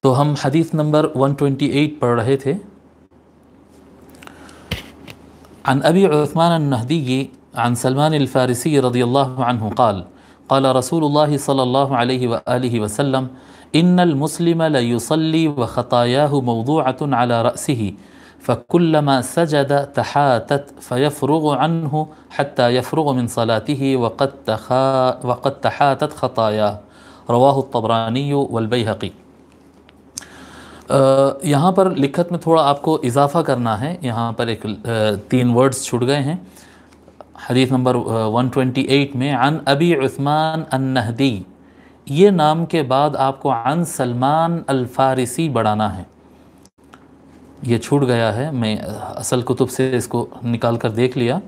تو ہم حدیث نمبر 128 پڑھ رہے تھے. عن ابی عثمان النہدی عن سلمان الفارسی رضی اللہ عنہ قال قال رسول اللہ صلی اللہ علیہ وآلہ وسلم ان المسلم لیصلی وخطایاه موضوعة على رأسه فكلما سجد تحاتت فيفرغ عنه حتى يفرغ من صلاته وقد تحاتت خطاياه رواه الطبراني والبيهقي. یہاں پر لکھت میں تھوڑا آپ کو اضافہ کرنا ہے. یہاں پر ایک 3 ورڈز چھوٹ گئے ہیں. حدیث نمبر 128 میں عن ابی عثمان النہدی، یہ نام کے بعد آپ کو عن سلمان الفارسی بڑھانا ہے. یہ چھوٹ گیا ہے، میں اصل کتب سے اس کو نکال کر دیکھ لیا.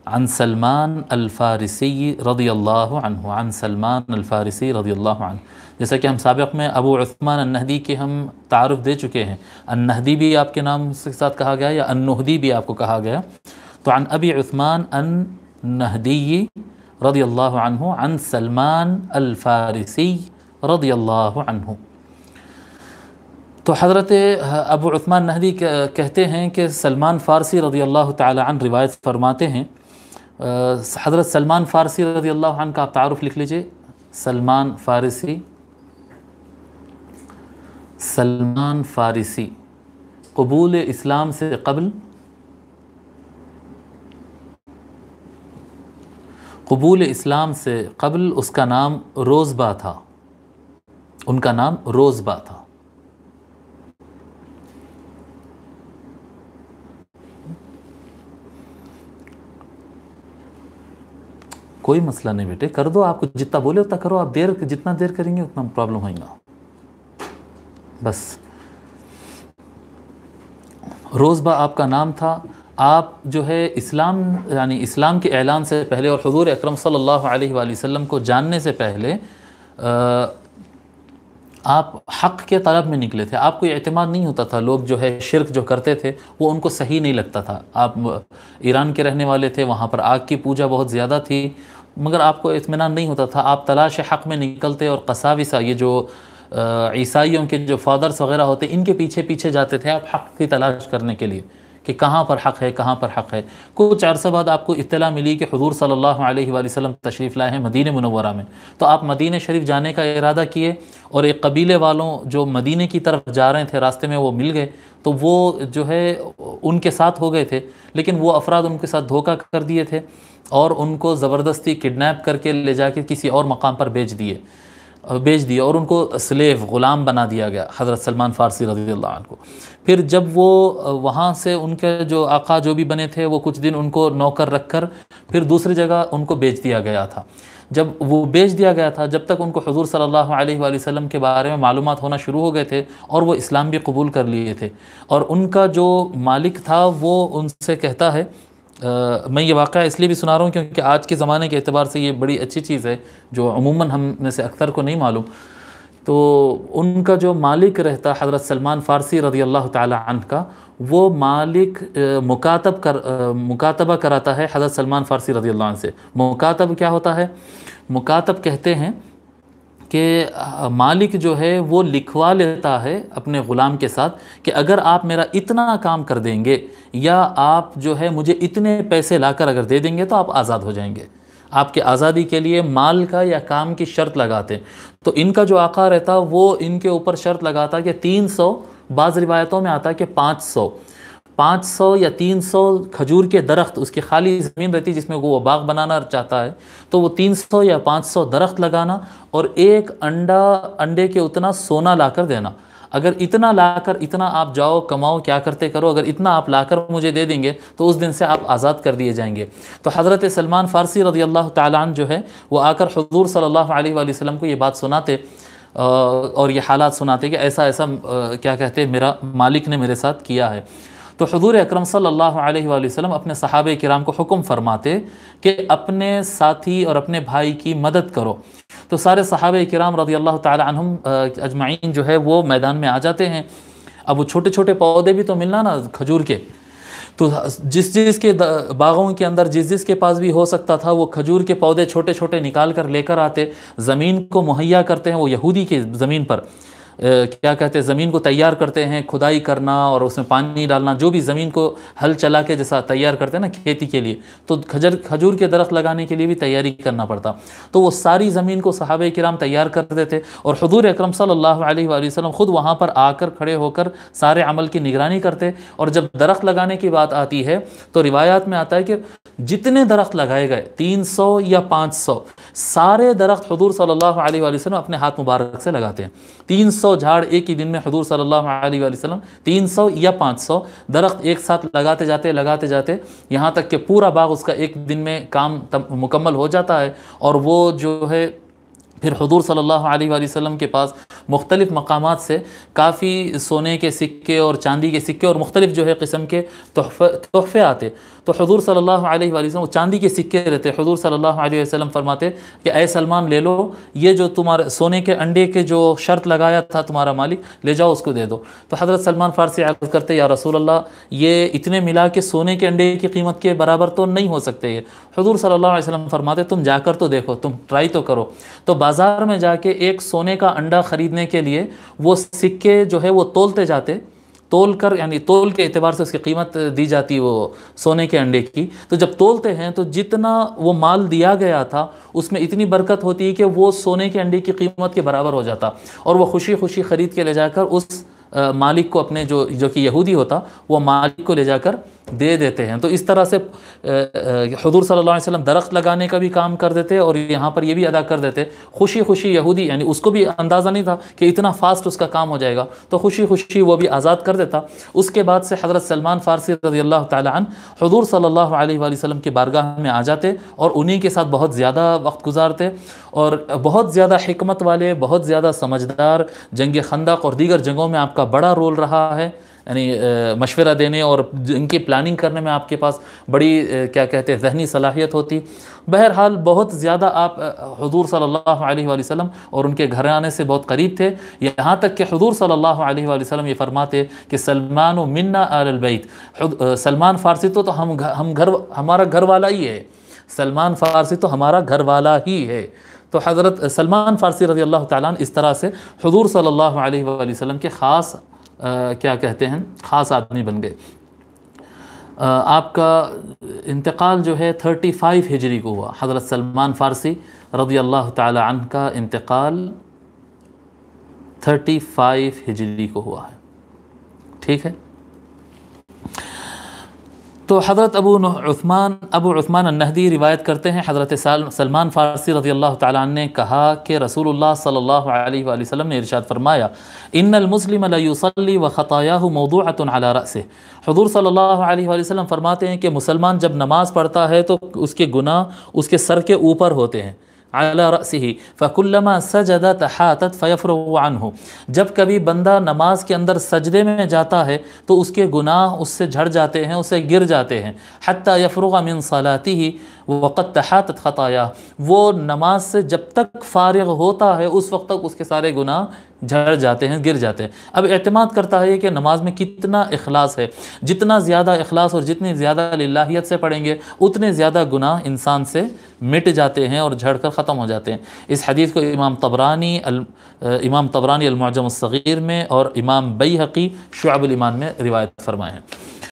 عن سلمان الفارسی رضی اللہ عنہ، عن سلمان الفارسی رضی اللہ عنہ. جیسا کہ ہم سابق میں ابو عثمان النہدی کے ہم تعارف دے چکے ہیں. النہدی بھی آپ کے نام کے ساتھ کہا گیا یا النہدی بھی آپ کو کہا گیا. تو عن ابی عثمان النہدی رضی اللہ عنہ عن سلمان الفارسی رضی اللہ عنہ. تو حضرت ابو عثمان نہدی کہتے ہیں کہ سلمان فارسی رضی اللہ تعالی عنہ روایت فرماتے ہیں. حضرت سلمان فارسی رضی اللہ عنہ کا آپ تعارف لکھ لیجئے. سلمان فارسی، سلمان فارسی قبول اسلام سے قبل، قبول اسلام سے قبل اس کا نام روزبہ تھا. ان کا نام روزبہ تھا. کوئی مسئلہ نہیں بیٹے، کر دو. آپ کو جتنا بولے اتنا کرو. آپ جتنا دیر کریں گے اتنا پرابلم ہوئے گا. بس روزبہ آپ کا نام تھا. آپ جو ہے اسلام یعنی اسلام کے اعلان سے پہلے اور حضور اکرم صلی اللہ علیہ وآلہ وسلم کو جاننے سے پہلے آپ حق کے طلب میں نکلے تھے. آپ کو یہ اعتماد نہیں ہوتا تھا. لوگ جو ہے شرک جو کرتے تھے وہ ان کو صحیح نہیں لگتا تھا. آپ ایران کے رہنے والے تھے، وہاں پر آگ کی پوجا بہت زیادہ تھی، مگر آپ کو اطمینان نہیں ہوتا تھا. آپ تلاش حق میں نکلتے اور قساوسہ، یہ جو عیسائیوں کے جو فادرز وغیرہ ہوتے ان کے پیچھے پیچھے جاتے تھے آپ حق کی تلاش کرنے کے لیے کہ کہاں پر حق ہے، کہاں پر حق ہے. کچھ عرصہ بعد آپ کو اطلاع ملی کہ حضور صلی اللہ علیہ وآلہ وسلم تشریف لائے ہیں مدینہ منورہ میں. تو آپ مدینہ شریف جانے کا ارادہ کیے اور ایک قبیلے والوں جو مدینہ کی طرف جا رہے تھے راستے میں وہ مل گئے. تو وہ جو ہے ان کے ساتھ ہو گئے تھے، لیکن وہ افراد ان کے ساتھ دھوکہ کر دیے تھے اور ان کو زبردستی کڈنیپ کر کے لے جا کے کسی اور مقام پر بھیج دیے اور ان کو سلیو، غلام بنا دیا گیا حضرت سلمان فارسی رضی اللہ عنہ کو. پھر جب وہ وہاں سے ان کے جو آقا جو بھی بنے تھے وہ کچھ دن ان کو نوکر رکھ کر پھر دوسری جگہ ان کو بیچ دیا گیا تھا. جب وہ بیچ دیا گیا تھا جب تک ان کو حضور صلی اللہ علیہ وآلہ وسلم کے بارے میں معلومات ہونا شروع ہو گئے تھے اور وہ اسلام بھی قبول کر لیے تھے. اور ان کا جو مالک تھا وہ ان سے کہتا ہے، میں یہ واقعہ اس لیے بھی سنا رہا ہوں کیونکہ آج کے زمانے کے اعتبار سے یہ بڑی اچھی چیز ہے جو عموماً ہم میں سے اکثر کو نہیں معلوم. تو ان کا جو مالک رہتا حضرت سلمان فارسی رضی اللہ تعالی عنہ کا، وہ مالک مکاتبہ کراتا ہے حضرت سلمان فارسی رضی اللہ عنہ سے. مکاتب کیا ہوتا ہے؟ مکاتب کہتے ہیں کہ مالک جو ہے وہ لکھوا لیتا ہے اپنے غلام کے ساتھ کہ اگر آپ میرا اتنا کام کر دیں گے یا آپ جو ہے مجھے اتنے پیسے لا کر اگر دے دیں گے تو آپ آزاد ہو جائیں گے. آپ کے آزادی کے لیے مال کا یا کام کی شرط لگاتے. تو ان کا جو آقا رہتا وہ ان کے اوپر شرط لگاتا کہ 300، بعض روایتوں میں آتا کہ 500 یا 300 کھجور کے درخت، اس کی خالی زمین رہتی جس میں وہ باغ بنانا چاہتا ہے تو وہ 300 یا 500 درخت لگانا اور ایک انڈے کے اتنا سونا لا کر دینا. اگر اتنا لا کر اتنا آپ جاؤ کماؤ کیا کرتے کرو، اگر اتنا آپ لا کر مجھے دے دیں گے تو اس دن سے آپ آزاد کر دیے جائیں گے. تو حضرت سلمان فارسی رضی اللہ تعالیٰ عنہ جو ہے وہ آ کر حضور صلی اللہ علیہ وآلہ وسلم کو یہ بات سناتے اور یہ حالات سناتے کہ ایسا ایسا کیا کہتے میرا مالک نے میرے ساتھ کیا ہے. تو حضور اکرم صلی اللہ علیہ وآلہ وسلم اپنے صحابہ کرام کو حکم فرماتے کہ اپنے ساتھی اور اپنے بھائی کی مدد کرو. تو سارے صحابہ کرام رضی اللہ تعالی عنہم اجمعین جو ہے وہ میدان میں آ جاتے ہیں. اب وہ چھوٹے چھوٹے پودے بھی تو ملنا نا کھجور کے، تو جس کے باغوں کے اندر جس کے پاس بھی ہو سکتا تھا وہ کھجور کے پودے چھوٹے چھوٹے نکال کر لے کر آتے، زمین کو مہیا کرتے ہیں. وہ یہودی کی زمین پر کیا کہتے ہیں زمین کو تیار کرتے ہیں، کھدائی کرنا اور اس میں پانی ڈالنا، جو بھی زمین کو ہل چلا کے جیسا تیار کرتے ہیں نا کھیتی کے لیے، تو کھجور کے درخت لگانے کے لیے بھی تیاری کرنا پڑتا، تو وہ ساری زمین کو صحابہ کرام تیار کرتے تھے، اور حضور اکرم صلی اللہ علیہ وآلہ وسلم خود وہاں پر آ کر کھڑے ہو کر سارے عمل کی نگرانی کرتے۔ اور جب درخت لگانے کی بات آتی ہے تو روایات میں آتا ہے کہ جتنے درخت لگائے گئے 300 یا 500 سارے درخت حضور صلی اللہ علیہ وآلہ وسلم اپنے ہاتھ مبارک سے لگاتے ہیں۔ 300 جھاڑ ایک ہی دن میں حضور صلی اللہ علیہ وآلہ وسلم 300 یا 500 درخت ایک ساتھ لگاتے جاتے یہاں تک کہ پورا باغ اس کا ایک دن میں کام مکمل ہو جاتا ہے۔ اور وہ جو ہے پھر حضور صلی اللہ علیہ وآلہ وسلم کے پاس مختلف مقامات سے کافی سونے کے سکے اور چاندی کے سکے اور مختلف جو ہے قسم کے تحفے آتے، تو حضور صلی اللہ علیہ وآلہ وسلم چاندی کے سکے رہتے، حضور صلی اللہ علیہ وسلم فرماتے کہ اے سلمان لے لو، یہ جو تمہارے سونے کے انڈے کے جو شرط لگایا تھا تمہارا مالک، لے جاؤ اس کو دے دو۔ تو حضرت سلمان فارسی عرض کرتے یا رسول اللہ یہ اتنے ملا کے سونے کے انڈے کی قیمت کے برابر تو نہیں ہو سکتے یہ۔ حضور صلی اللہ علیہ وسلم فرماتے تم جا کر تو دیکھو، تم ٹرائی تو کرو۔ تو بازار میں جا کے ایک سونے کا انڈا خریدنے کے لیے وہ سکے جو ہے وہ تولتے جاتے، تول کر یعنی تول کے اعتبار سے اس کی قیمت دی جاتی وہ سونے کے انڈے کی، تو جب تولتے ہیں تو جتنا وہ مال دیا گیا تھا اس میں اتنی برکت ہوتی ہے کہ وہ سونے کے انڈے کی قیمت کے برابر ہو جاتا، اور وہ خوشی خوشی خرید کے لے جا کر اس مالک کو اپنے جو کہ یہودی ہوتا وہ مالک کو لے جا کر دے دیتے ہیں۔ تو اس طرح سے حضور صلی اللہ علیہ وسلم درخت لگانے کا بھی کام کر دیتے اور یہاں پر یہ بھی ادا کر دیتے، خوشی خوشی یہودی یعنی اس کو بھی اندازہ نہیں تھا کہ اتنا فاسٹ اس کا کام ہو جائے گا، تو خوشی خوشی وہ بھی آزاد کر دیتا۔ اس کے بعد سے حضرت سلمان فارسی رضی اللہ تعالی عنہ حضور صلی اللہ علیہ وآلہ وسلم کی بارگاہ میں آ جاتے اور انہی کے ساتھ بہت زیادہ وقت گزارتے، اور بہت زیادہ حکمت والے، بہت زیادہ سمجھدار، جنگ خندق اور دیگر جنگوں میں آپ کا بڑا رول رہا ہے، یعنی مشورہ دینے اور ان کی پلاننگ کرنے میں آپ کے پاس بڑی کیا کہتے ہیں ذہنی صلاحیت ہوتی۔ بہرحال بہت زیادہ آپ حضور صلی اللہ علیہ وآلہ وسلم اور ان کے گھرانے سے بہت قریب تھے، یہاں تک کہ حضور صلی اللہ علیہ وآلہ وسلم یہ فرماتے کہ سلمان و منا آل البیت، سلمان فارسی تو ہمارا گھر والا ہی ہے، سلمان فارسی تو ہمارا گھر والا ہی ہے۔ تو حضرت سلمان فارسی رضی اللہ تعالیٰ عنہ اس طرح سے حضور صلی اللہ علیہ وآلہ وسلم کے خاص کیا کہتے ہیں خاص آدمی بن گئے۔ آپ کا انتقال جو ہے 35 ہجری کو ہوا، حضرت سلمان فارسی رضی اللہ تعالی عنہ کا انتقال 35 ہجری کو ہوا ہے، ٹھیک ہے۔ تو حضرت ابو عثمان النہدی روایت کرتے ہیں حضرت سلمان فارسی رضی اللہ تعالیٰ عنہ نے کہا کہ رسول اللہ صلی اللہ علیہ وآلہ وسلم نے ارشاد فرمایا ان المسلم لیصلی وخطایاہ موضوعۃ علی رأسہ۔ حضور صلی اللہ علیہ وآلہ وسلم فرماتے ہیں کہ مسلمان جب نماز پڑھتا ہے تو اس کے گناہ اس کے سر کے اوپر ہوتے ہیں، علی رأسہ فکلما سجد تحاتت فیفرغ عنہ، جب کبھی بندہ نماز کے اندر سجدے میں جاتا ہے تو اس کے گناہ اس سے جھڑ جاتے ہیں، اسے گر جاتے ہیں، حتی یفرغ من صلاتہ وقد تحاتت خطایا، وہ نماز سے جب تک فارغ ہوتا ہے اس وقت تک اس کے سارے گناہ جھڑ جاتے ہیں، گر جاتے ہیں۔ اب اعتماد کرتا ہے کہ نماز میں کتنا اخلاص ہے، جتنا زیادہ اخلاص اور جتنی زیادہ للہیت سے پڑھیں گے اتنے زیادہ گناہ انسان سے مٹ جاتے ہیں اور جھڑ کر ختم ہو جاتے ہیں۔ اس حدیث کو امام طبرانی المعجم الصغیر میں اور امام بیہقی شعب الایمان میں روایت فرمائے ہیں۔